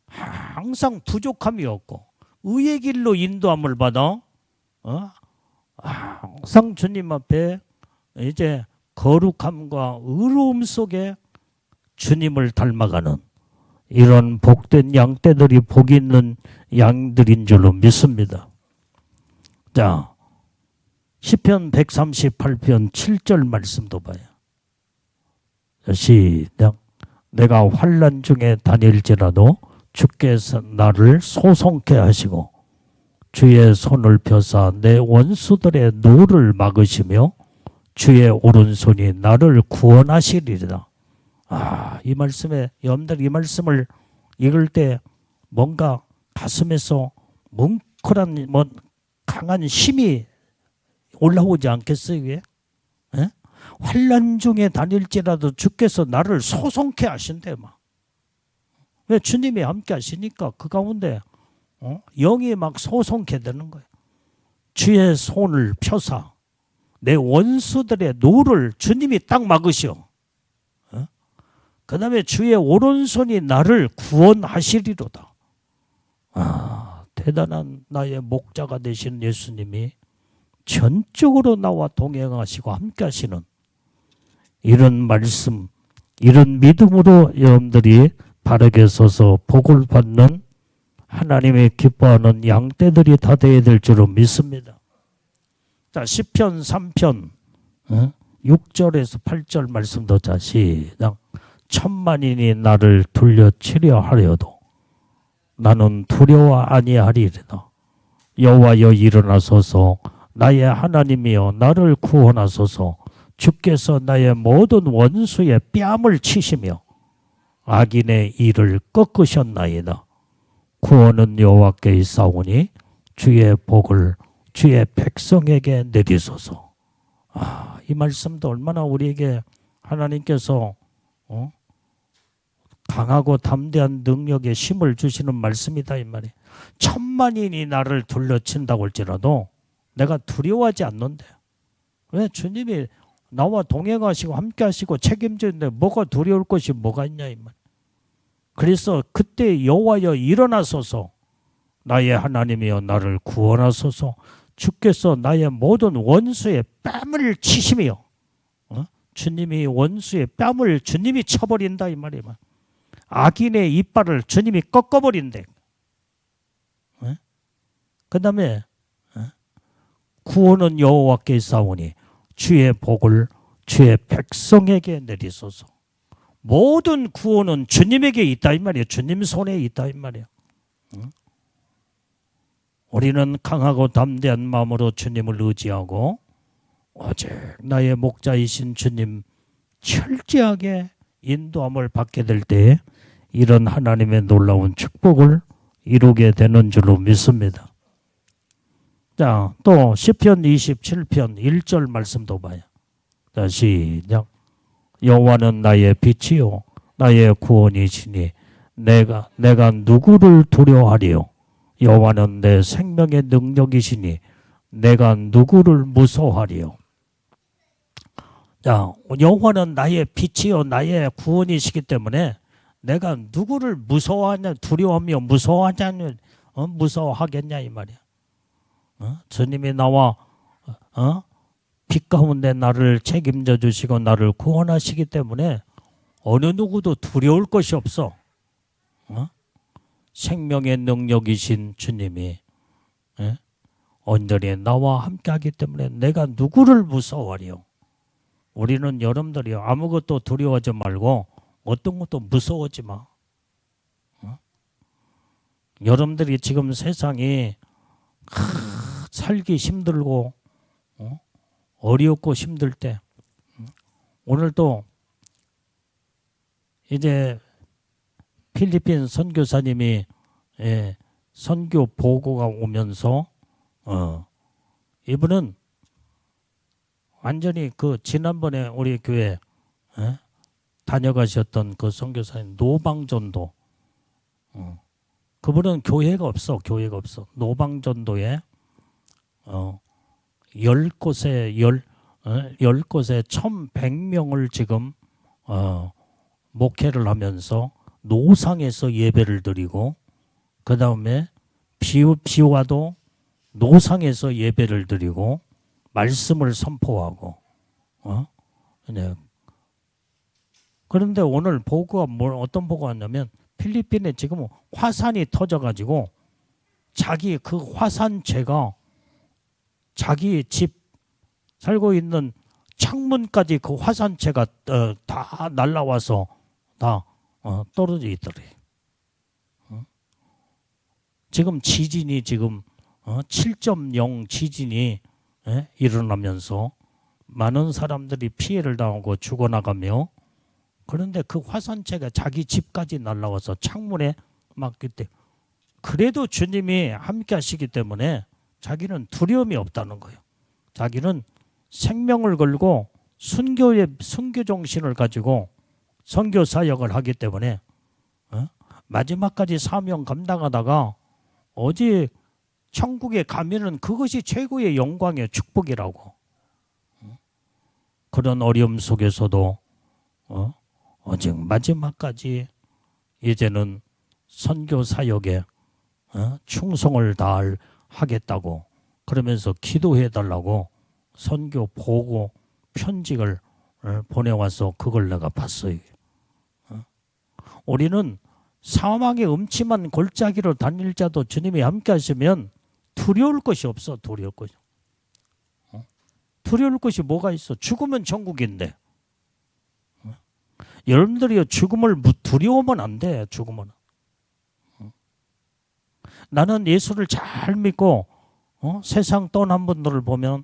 항상 부족함이 없고 의의 길로 인도함을 받아 항상 주님 앞에 이제 거룩함과 의로움 속에 주님을 닮아가는 이런 복된 양떼들이 복 있는 양들인 줄로 믿습니다. 자, 시편 138편 7절 말씀도 봐요. 시작. 내가 환난 중에 다닐지라도 주께서 나를 소송케 하시고 주의 손을 펴사 내 원수들의 노를 막으시며 주의 오른손이 나를 구원하시리라. 이 말씀에 여러분들 이 말씀을 읽을 때 뭔가 가슴에서 뭉클한 강한 힘이 올라오지 않겠어요? 이게? 환난 중에 다닐지라도 주께서 나를 소송케 하신대 막. 왜? 주님이 함께 하시니까 그 가운데 영이 막 소송케 되는 거예요. 주의 손을 펴사 내 원수들의 노를 주님이 딱 막으시오. 그 다음에 주의 오른손이 나를 구원하시리로다. 대단한 나의 목자가 되신 예수님이 전적으로 나와 동행하시고 함께 하시는 이런 말씀, 이런 믿음으로 여러분들이 바르게 서서 복을 받는 하나님의 기뻐하는 양떼들이 다 되어야 될 줄로 믿습니다. 자, 시편 3편 6절에서 8절 말씀도 자 시작. 천만인이 나를 둘러치려 하려도 나는 두려워 아니하리이다. 여호와여 일어나소서 나의 하나님이여 나를 구원하소서. 주께서 나의 모든 원수의 뺨을 치시며 악인의 일을 꺾으셨나이다. 구원은 여호와께 있사오니 주의 복을 주의 백성에게 내리소서. 이 말씀도 얼마나 우리에게 하나님께서 강하고 담대한 능력의 힘을 주시는 말씀이다 이 말이에요. 천만인이 나를 둘러친다고 할지라도 내가 두려워하지 않는데. 왜? 주님이 나와 동행하시고 함께 하시고 책임지는데 뭐가 두려울 것이 뭐가 있냐 이 말. 그래서 그때 여호와여 일어나소서 나의 하나님이여 나를 구원하소서. 주께서 나의 모든 원수의 뺨을 치시며 주님이 원수의 뺨을 주님이 쳐버린다 이 말이에요. 악인의 이빨을 주님이 꺾어버린대. 그 다음에 구원은 여호와께 있사오니 주의 복을 주의 백성에게 내리소서. 모든 구원은 주님에게 있다 이 말이에요. 주님 손에 있다 이 말이에요. 우리는 강하고 담대한 마음으로 주님을 의지하고 오직 나의 목자이신 주님 철저하게 인도함을 받게 될 때 이런 하나님의 놀라운 축복을 이루게 되는 줄로 믿습니다. 자, 또 시편 27편 1절 말씀도 봐요. 자, 시작. 여호와는 나의 빛이요 나의 구원이시니 내가 누구를 두려워하리요. 여호와는 내 생명의 능력이시니 내가 누구를 무서워하리요. 자, 여호와는 나의 빛이요 나의 구원이시기 때문에 내가 누구를 무서워하냐, 두려워하며 무서워하냐, 무서워하겠냐 이 말이야. 주님이 나와 빛 가운데 나를 책임져 주시고 나를 구원하시기 때문에 어느 누구도 두려울 것이 없어. 생명의 능력이신 주님이 온전히 나와 함께하기 때문에 내가 누구를 무서워하리요. 우리는 여러분들이 아무것도 두려워하지 말고 어떤 것도 무서워하지 마. 여러분들이 지금 세상이 살기 힘들고 어렵고 힘들 때 오늘도 이제 필리핀 선교사님이 선교 보고가 오면서 이분은 완전히 그 지난번에 우리 교회 다녀가셨던 그 선교사님 노방전도 그분은 교회가 없어. 교회가 없어. 노방전도에 10곳에 10곳에 1,100명을 지금 목회를 하면서 노상에서 예배를 드리고 그 다음에 비와도 노상에서 예배를 드리고 말씀을 선포하고 네. 그런데 오늘 보고가 어떤 보고가 왔냐면 필리핀에 지금 화산이 터져가지고 자기 그 화산재가 자기 집 살고 있는 창문까지 그 화산재가 다 날라와서 다 떨어져 있더래. 지금 지진이 지금 7.0 지진이 일어나면서 많은 사람들이 피해를 당하고 죽어나가며 그런데 그 화산재가 자기 집까지 날라와서 창문에 막 그때 그래도 주님이 함께 하시기 때문에 자기는 두려움이 없다는 거예요. 자기는 생명을 걸고 순교 정신을 가지고 선교 사역을 하기 때문에 마지막까지 사명 감당하다가 어제 천국에 가면은 그것이 최고의 영광의 축복이라고. 그런 어려움 속에서도 오직 마지막까지 이제는 선교 사역에 충성을 다하겠다고 그러면서 기도해 달라고 선교 보고 편지를 보내와서 그걸 내가 봤어요. 우리는 사망의 음침한 골짜기로 다닐 자도 주님이 함께 하시면 두려울 것이 없어. 두려울 것이. 두려울 것이 뭐가 있어? 죽으면 천국인데. 여러분들이 죽음을 두려우면 안 돼. 죽으면. 나는 예수를 잘 믿고 세상 떠난 분들을 보면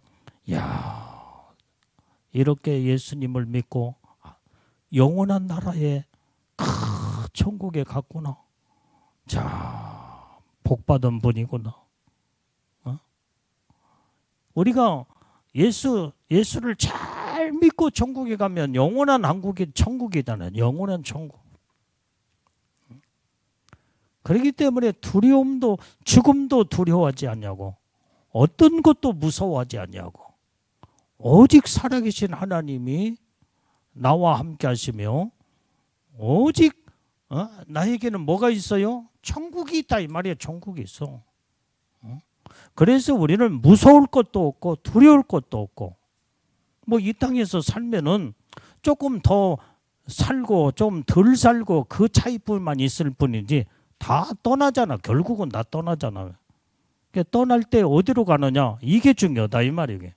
야 이렇게 예수님을 믿고 영원한 나라에 천국에 갔구나. 자 복받은 분이구나. 우리가 예수를 잘 믿고 천국에 가면 영원한 천국이잖아요. 영원한 천국. 그렇기 때문에 두려움도 죽음도 두려워하지 않냐고. 어떤 것도 무서워하지 않냐고. 오직 살아계신 하나님이 나와 함께 하시며 오직 나에게는 뭐가 있어요? 천국이 있다 이 말이에요. 천국이 있어. 그래서 우리는 무서울 것도 없고 두려울 것도 없고 뭐 이 땅에서 살면은 조금 더 살고 좀 덜 살고 그 차이뿐만 있을 뿐이지 다 떠나잖아. 결국은 다 떠나잖아. 그러니까 떠날 때 어디로 가느냐 이게 중요하다 이 말이에요.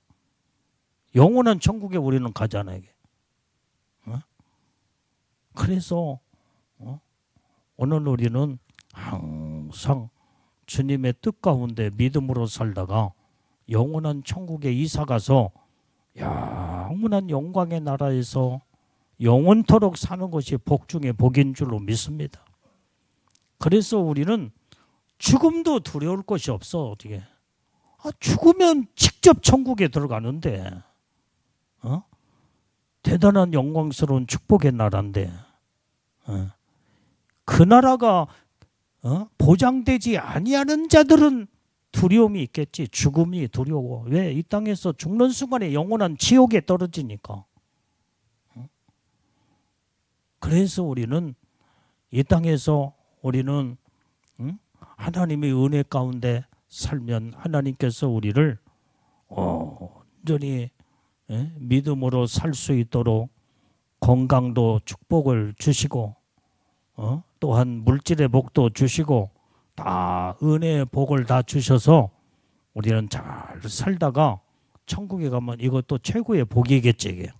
영원한 천국에 우리는 가잖아 이게. 그래서 오늘 우리는 항상 주님의 뜻 가운데 믿음으로 살다가 영원한 천국에 이사가서 영원한 영광의 나라에서 영원토록 사는 것이 복 중에 복인 줄로 믿습니다. 그래서 우리는 죽음도 두려울 것이 없어. 어떻게? 죽으면 직접 천국에 들어가는데 대단한 영광스러운 축복의 나라인데 그 나라가 보장되지 아니하는 자들은 두려움이 있겠지. 죽음이 두려워. 왜? 이 땅에서 죽는 순간에 영원한 지옥에 떨어지니까. 그래서 우리는 이 땅에서 우리는 하나님의 은혜 가운데 살면 하나님께서 우리를 온전히 믿음으로 살 수 있도록 건강도 축복을 주시고 또한 물질의 복도 주시고 다 은혜의 복을 다 주셔서 우리는 잘 살다가 천국에 가면 이것도 최고의 복이겠지. 이게.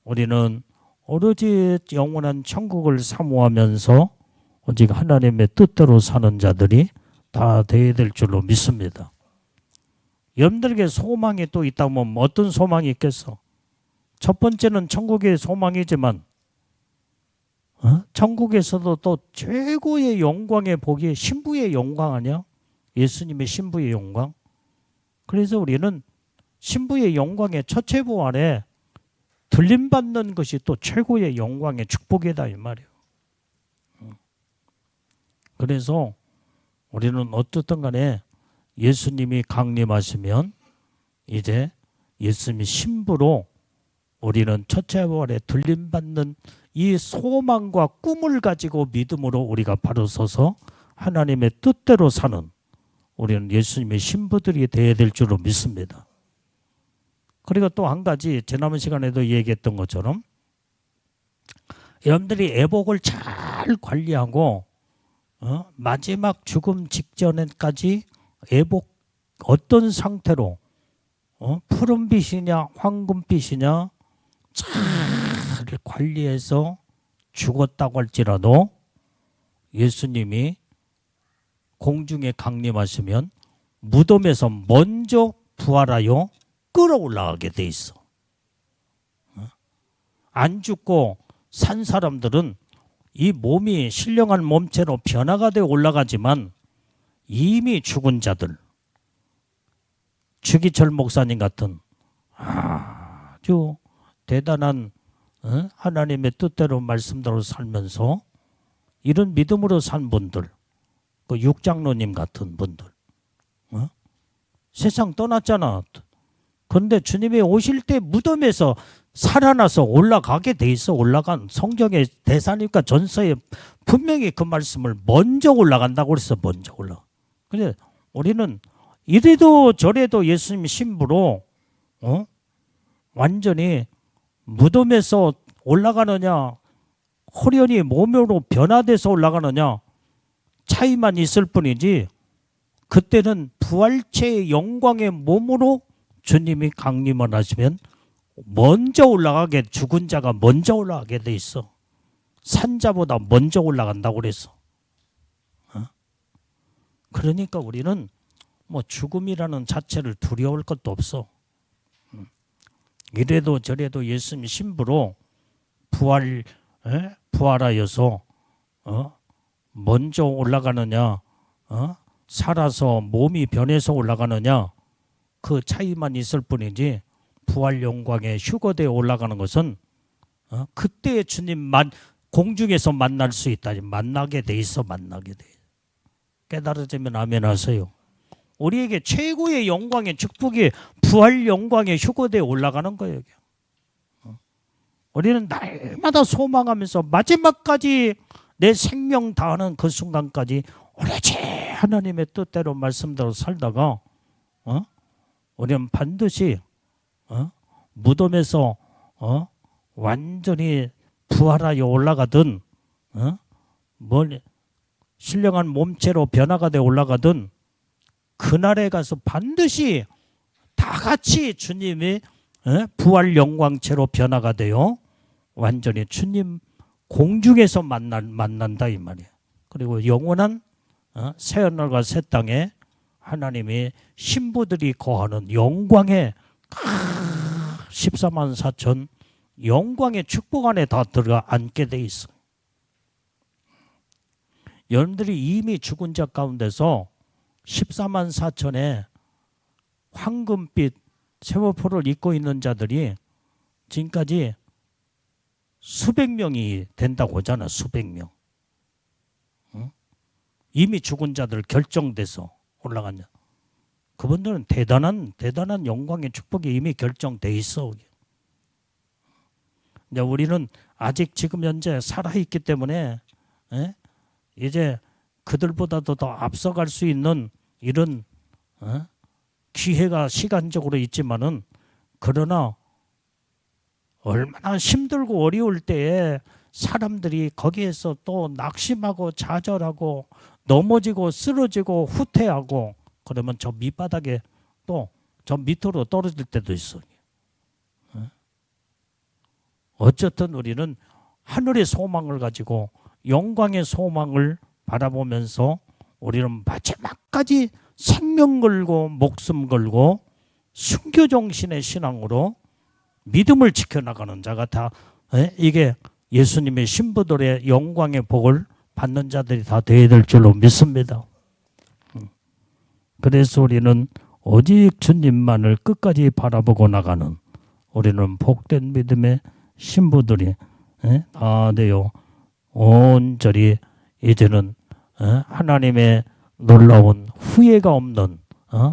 우리는 오로지 영원한 천국을 사모하면서 오직 하나님의 뜻대로 사는 자들이 다 되어야 될 줄로 믿습니다. 여러분들에게 소망이 또 있다면 어떤 소망이 있겠어? 첫 번째는 천국의 소망이지만 천국에서도 또 최고의 영광의 복이 신부의 영광 아니야? 예수님의 신부의 영광. 그래서 우리는 신부의 영광의 처체부 안에 들림받는 것이 또 최고의 영광의 축복이다 이 말이에요. 그래서 우리는 어떻든 간에 예수님이 강림하시면 이제 예수님의 신부로 우리는 첫째 부활에 들림받는 이 소망과 꿈을 가지고 믿음으로 우리가 바로 서서 하나님의 뜻대로 사는 우리는 예수님의 신부들이 되어야 될 줄로 믿습니다. 그리고 또 한 가지 지난 시간에도 얘기했던 것처럼 여러분들이 애복을 잘 관리하고 마지막 죽음 직전까지 애복 어떤 상태로 푸른빛이냐 황금빛이냐 잘 관리해서 죽었다고 할지라도 예수님이 공중에 강림하시면 무덤에서 먼저 부활하여 끌어올라가게 돼 있어. 안 죽고 산 사람들은 이 몸이 신령한 몸체로 변화가 되어 올라가지만 이미 죽은 자들, 주기철 목사님 같은 아주 대단한 하나님의 뜻대로 말씀대로 살면서 이런 믿음으로 산 분들, 그 육장로님 같은 분들 세상 떠났잖아. 그런데 주님이 오실 때 무덤에서 살아나서 올라가게 돼 있어. 올라간 성경의 대사니까 전서에 분명히 그 말씀을 먼저 올라간다고 그랬어. 먼저 올라가. 근데 우리는 이래도 저래도 예수님 신부로 완전히 무덤에서 올라가느냐 호련히 몸으로 변화돼서 올라가느냐 차이만 있을 뿐이지 그때는 부활체의 영광의 몸으로 주님이 강림을 하시면 먼저 올라가게 죽은 자가 먼저 올라가게 돼 있어. 산자보다 먼저 올라간다고 그랬어. 그러니까 우리는 뭐 죽음이라는 자체를 두려울 것도 없어. 이래도 저래도 예수님 신부로 부활하여서 먼저 올라가느냐 살아서 몸이 변해서 올라가느냐 그 차이만 있을 뿐이지 부활 영광에 휴거되어 올라가는 것은 그때 주님 공중에서 만날 수 있다. 만나게 돼 있어. 만나게 돼. 깨달아지면 아멘 하세요. 우리에게 최고의 영광의 축복이 부활 영광에 휴거되어 올라가는 거예요. 우리는 날마다 소망하면서 마지막까지 내 생명 다하는 그 순간까지 오로지 하나님의 뜻대로 말씀대로 살다가 우리는 반드시 무덤에서 완전히 부활하여 올라가든 신령한 몸체로 변화가 되어 올라가든 그날에 가서 반드시 다 같이 주님이 부활 영광체로 변화가 되어 완전히 주님 공중에서 만난다 이 말이에요. 그리고 영원한 새하늘과 새 땅에 하나님의 신부들이 거하는 영광의 14만 4천 영광의 축복 안에 다 들어가 앉게 돼 있어. 여러분들이 이미 죽은 자 가운데서 14만 4천의 황금빛 세마포를 입고 있는 자들이 지금까지 수백 명이 된다고 하잖아. 수백 명. 이미 죽은 자들 결정돼서 올라갔냐. 그분들은 대단한 영광의 축복이 이미 결정돼 있어. 이제 우리는 아직 지금 현재 살아있기 때문에 이제 그들보다도 더 앞서갈 수 있는 이런 기회가 시간적으로 있지만은 그러나 얼마나 힘들고 어려울 때에 사람들이 거기에서 또 낙심하고 좌절하고 넘어지고 쓰러지고 후퇴하고 그러면 저 밑바닥에 또 저 밑으로 떨어질 때도 있어요. 어쨌든 우리는 하늘의 소망을 가지고 영광의 소망을 바라보면서 우리는 마지막까지 생명 걸고 목숨 걸고 순교정신의 신앙으로 믿음을 지켜나가는 자가 다 이게 예수님의 신부들의 영광의 복을 받는 자들이 다 되어야 될 줄로 믿습니다. 그래서 우리는 오직 주님만을 끝까지 바라보고 나가는 우리는 복된 믿음의 신부들이 다 되어 온전히 이제는 하나님의 놀라운 후회가 없는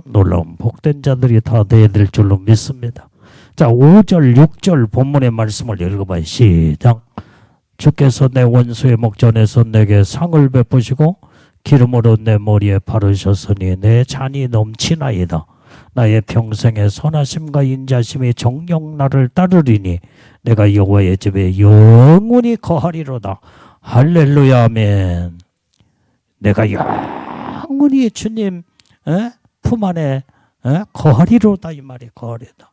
놀라운 복된 자들이 다 되어야 될 줄로 믿습니다. 자, 5절, 6절 본문의 말씀을 읽어봐요. 시작. 주께서 내 원수의 목전에서 내게 상을 베푸시고 기름으로 내 머리에 바르셨으니 내 잔이 넘치나이다. 나의 평생의 선하심과 인자심이 정녕 나를 따르리니 내가 여호와의 집에 영원히 거하리로다. 할렐루야, 아멘. 내가 영원히 주님 품 안에 거하리로다, 이 말이 거하리다.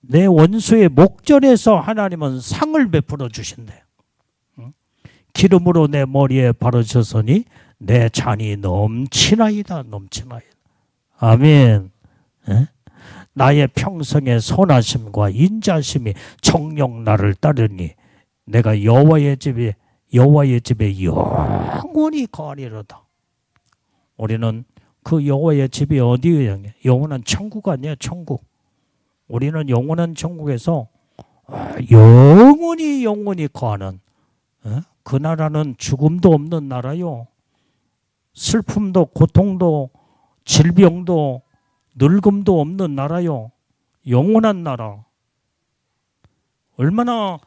내 원수의 목전에서 하나님은 상을 베풀어 주신대요. 기름으로 내 머리에 바르셨으니 내 잔이 넘치나이다. 넘치나이다. 아멘. 나의 평생의 선하심과 인자심이 정녕 나를 따르니 내가 여호와의 집에 영원히 거하리로다. 우리는 그 여호와의 집이 어디예요? 영원한 천국 아니에요, 천국. 우리는 영원한 천국에서 영원히 거하는 그 나라는 죽음도 없는 나라요. 슬픔도 고통도 질병도 늙음도 없는 나라요. 영원한 나라. 얼마나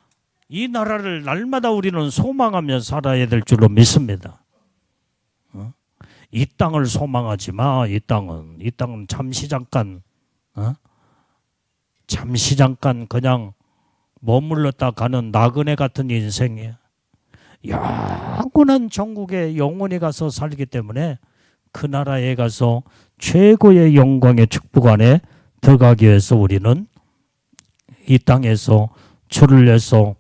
이 나라를 날마다 우리는 소망하며 살아야 될 줄로 믿습니다. 이 땅을 소망하지 마. 이 땅은 잠시 잠깐 그냥 머물렀다 가는 나그네 같은 인생이에요. 영원한 천국에 영원히 가서 살기 때문에 그 나라에 가서 최고의 영광의 축복 안에 들어가기 위해서 우리는 이 땅에서 주를 위해서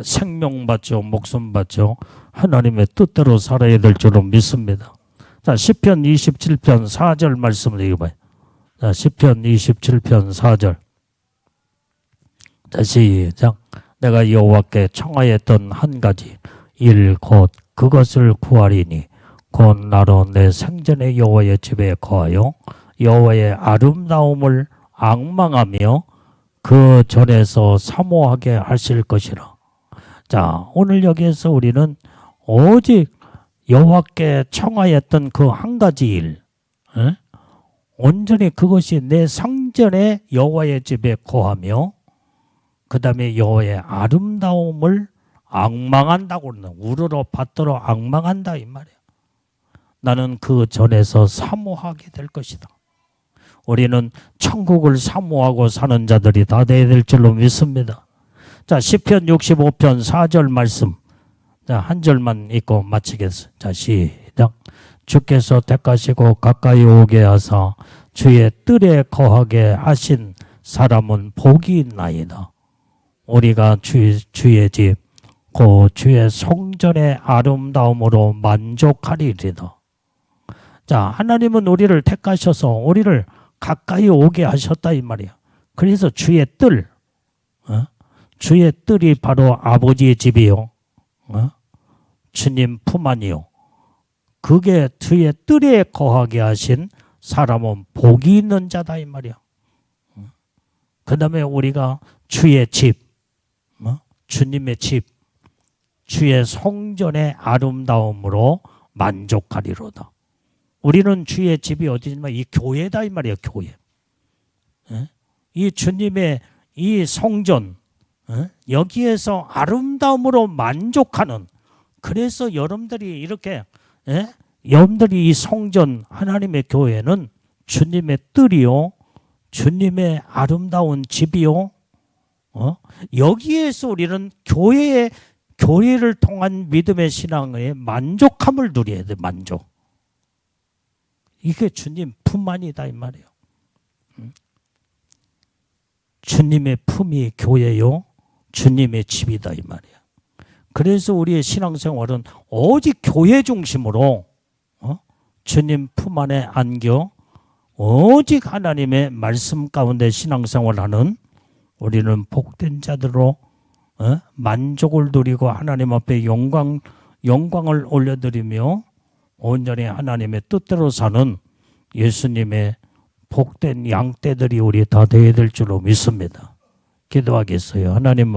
생명 바쳐 목숨 바쳐 하나님의 뜻대로 살아야 될 줄로 믿습니다. 자, 시편 27편 4절 말씀을 읽어봐요. 자, 시편 27편 4절. 자, 시작. 내가 여호와께 청하였던 한 가지 일 곧 그것을 구하리니 곧 나로 내 생전에 여호와의 집에 거하여 여호와의 아름다움을 앙망하며 그 전에서 사모하게 하실 것이라. 자, 오늘 여기에서 우리는 오직 여호와께 청하였던 그 한 가지 일, 온전히 그것이 내 상전에 여호와의 집에 거하며 그 다음에 여호와의 아름다움을 앙망한다고 그러는, 우러러 받들어 앙망한다 이 말이야. 나는 그 전에서 사모하게 될 것이다. 우리는 천국을 사모하고 사는 자들이 다 되어야 될 줄로 믿습니다. 자, 시편 65편 4절 말씀. 자, 한 절만 읽고 마치겠습니다. 자, 시작. 주께서 택하시고 가까이 오게 하사 주의 뜰에 거하게 하신 사람은 복이 있나이다. 우리가 주의 집, 그 주의 성전의 아름다움으로 만족하리이다. 자, 하나님은 우리를 택하셔서 우리를 가까이 오게 하셨다 이 말이야. 그래서 주의 뜰, 주의 뜰이 바로 아버지의 집이요, 주님 품 안이요. 그게 주의 뜰에 거하게 하신 사람은 복이 있는 자다 이 말이야. 그 다음에 우리가 주의 집, 주님의 집, 주의 성전의 아름다움으로 만족하리로다. 우리는 주의 집이 어디지만 이 교회다 이 말이에요. 교회. 이 주님의 이 성전, 여기에서 아름다움으로 만족하는, 그래서 여러분들이 이렇게 여러분들이 이 성전 하나님의 교회는 주님의 뜰이요, 주님의 아름다운 집이요, 여기에서 우리는 교회를 통한 믿음의 신앙의 만족함을 누려야 돼. 만족. 이게 주님 품만이다 이 말이에요. 주님의 품이 교회요, 주님의 집이다 이 말이야. 그래서 우리의 신앙생활은 오직 교회 중심으로 주님 품 안에 안겨 오직 하나님의 말씀 가운데 신앙생활하는 우리는 복된 자들로 만족을 누리고 하나님 앞에 영광을 올려드리며 온전히 하나님의 뜻대로 사는 예수님의 복된 양떼들이 우리 다 되어야 될 줄로 믿습니다. 기도하겠어요. 하나님